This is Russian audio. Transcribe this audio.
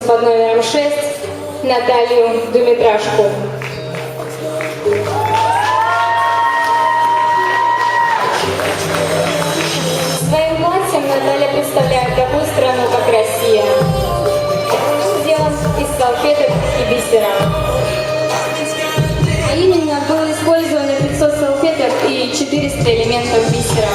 под номером 6 Наталью Думитрашку. Своим платьем Наталья представляет такую страну, как Россия. Он сделан из салфеток и бисера. А именно было использовано 500 салфеток и 400 элементов бисера.